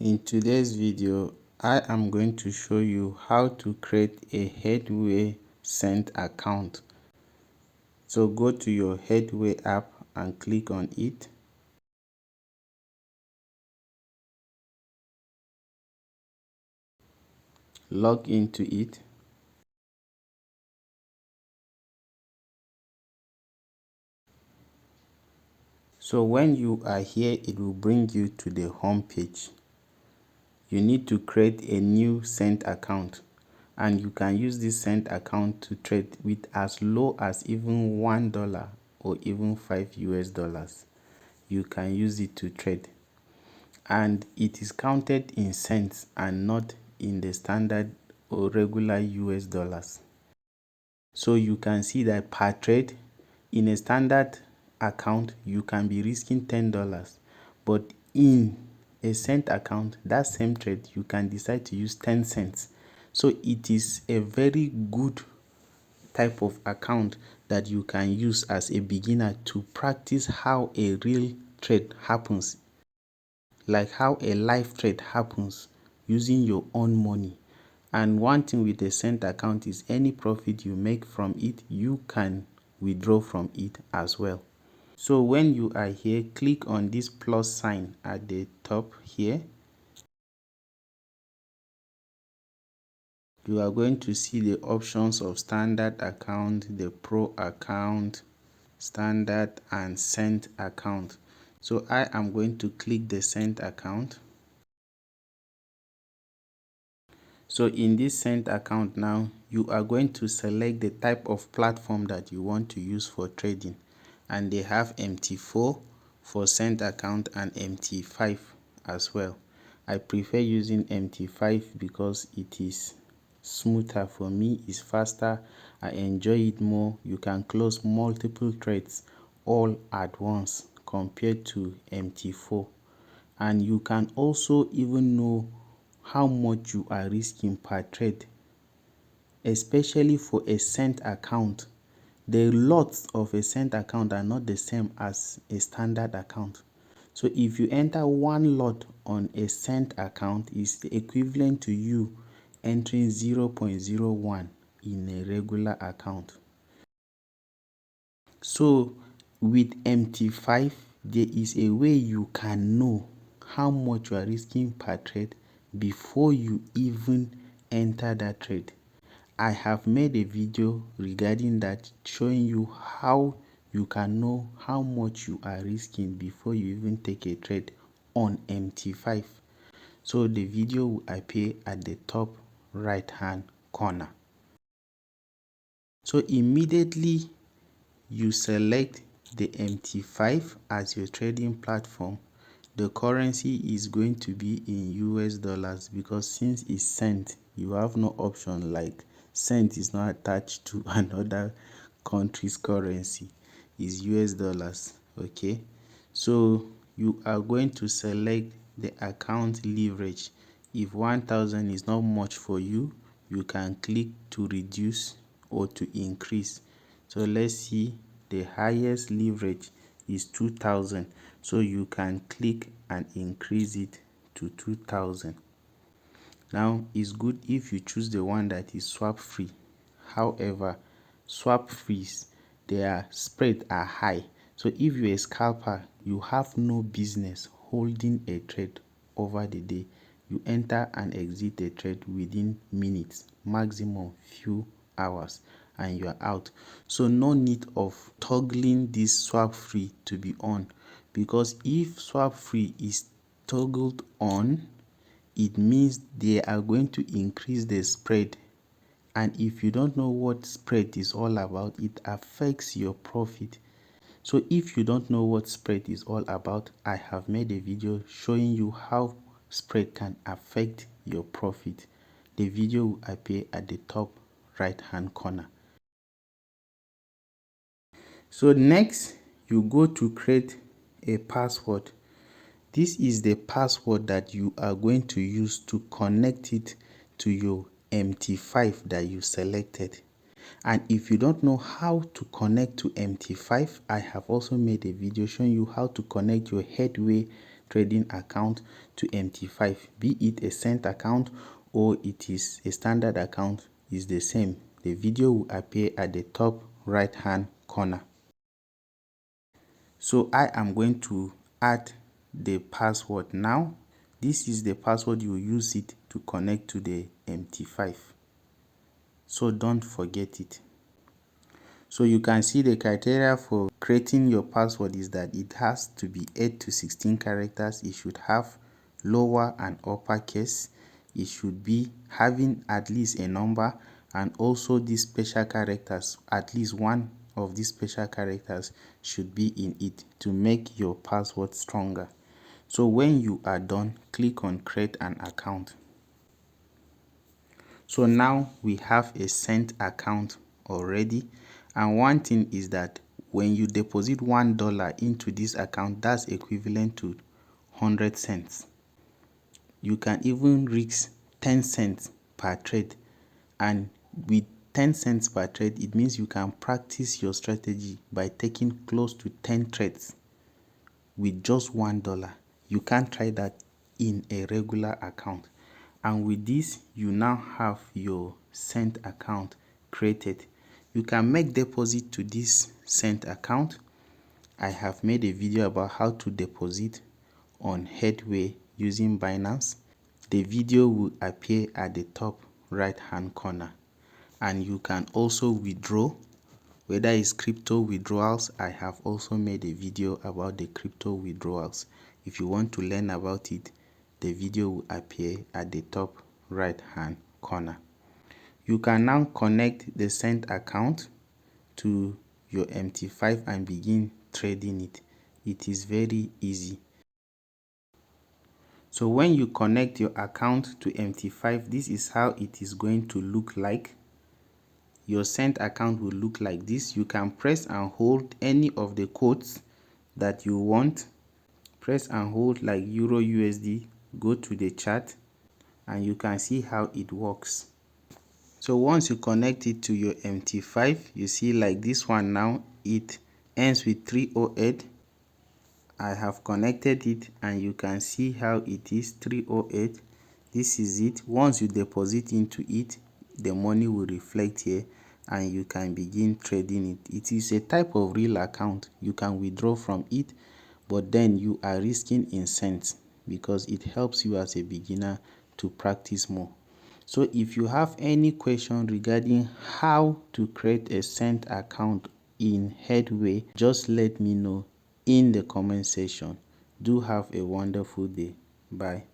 In today's video, I am going to show you how to create a Headway Cent account. So go to your Headway app and click on it. Log into it. So when you are here, it will bring you to the home page. You need to create a new Cent account, and you can use this Cent account to trade with as low as even $1 or even $5. You can use it to trade, and it is counted in cents and not in the standard or regular US dollars. So you can see that per trade in a standard account you can be risking $10, but in a cent account, that same trade you can decide to use 10 cents. So it is a very good type of account that you can use as a beginner to practice how a real trade happens, like how a live trade happens using your own money. And one thing with a cent account is any profit you make from it, you can withdraw from it as well. So when you are here, click on this plus sign at the top here. You are going to see the options of standard account, the pro account, standard, and cent account. So I am going to click the cent account. So in this Cent account now, you are going to select the type of platform that you want to use for trading. And they have MT4 for Cent account and MT5 as well. I prefer using MT5 because it is smoother for me, it's faster, I enjoy it more. You can close multiple trades all at once compared to MT4. And you can also even know how much you are risking per trade, especially for a cent account. The lots of a cent account are not the same as a standard account. So if you enter one lot on a cent account, is equivalent to you entering 0.01 in a regular account. So with MT5, there is a way you can know how much you are risking per trade before you even enter that trade. I have made a video regarding that, showing you how you can know how much you are risking before you even take a trade on MT5. So the video will appear at the top right hand corner. So immediately you select the MT5 as your trading platform, the currency is going to be in US dollars, because since it's cent, you have no option, like cent is not attached to another country's currency, is US dollars. Okay, so you are going to select the account leverage. If 1000 is not much for you, you can click to reduce or to increase. So let's see, the highest leverage is 2000, so you can click and increase it to 2000. Now it's good if you choose the one that is swap free. However, swap frees, their spread are high, so if you're a scalper, you have no business holding a trade over the day. You enter and exit a trade within minutes, maximum few hours, and you are out. So no need of toggling this swap free to be on, because if swap free is toggled on, it means they are going to increase the spread. And if you don't know what spread is all about, it affects your profit. So if you don't know what spread is all about, I have made a video showing you how spread can affect your profit. The video will appear at the top right hand corner. So next, you go to create a password. This is the password that you are going to use to connect it to your MT5 that you selected. And if you don't know how to connect to MT5, I have also made a video showing you how to connect your Headway trading account to MT5, be it a cent account or it is a standard account, is the same. The video will appear at the top right hand corner. So I am going to add the password now. This is the password you use it to connect to the MT5. So don't forget it. So you can see the criteria for creating your password is that it has to be 8 to 16 characters. It should have lower and upper case. It should be having at least a number, and also these special characters, at least one of these special characters should be in it to make your password stronger. So when you are done, click on create an account. So now we have a cent account already, and one thing is that when you deposit $1 into this account, that's equivalent to 100 cents. You can even risk 10 cents per trade, and with 10 cents per trade, it means you can practice your strategy by taking close to 10 trades with just $1. You can't try that in a regular account. And with this, you now have your cent account created. You can make deposit to this cent account. I have made a video about how to deposit on Headway using Binance. The video will appear at the top right hand corner. And you can also withdraw, whether it's crypto withdrawals. I have also made a video about the crypto withdrawals. If you want to learn about it, the video will appear at the top right hand corner. You can now connect the cent account to your MT5 and begin trading it. It is very easy. So when you connect your account to MT5, this is how it is going to look like. Your cent account will look like this. You can press and hold any of the codes that you want. Press and hold like Euro USD, go to the chart, and you can see how it works. So once you connect it to your MT5, you see like this one now, it ends with 308. I have connected it and you can see how it is 308. This is it. Once you deposit into it, the money will reflect here and you can begin trading it. It is a type of real account. You can withdraw from it, but then you are risking in cents because it helps you as a beginner to practice more. So if you have any question regarding how to create a cent account in Headway, just let me know in the comment section. Do have a wonderful day. Bye.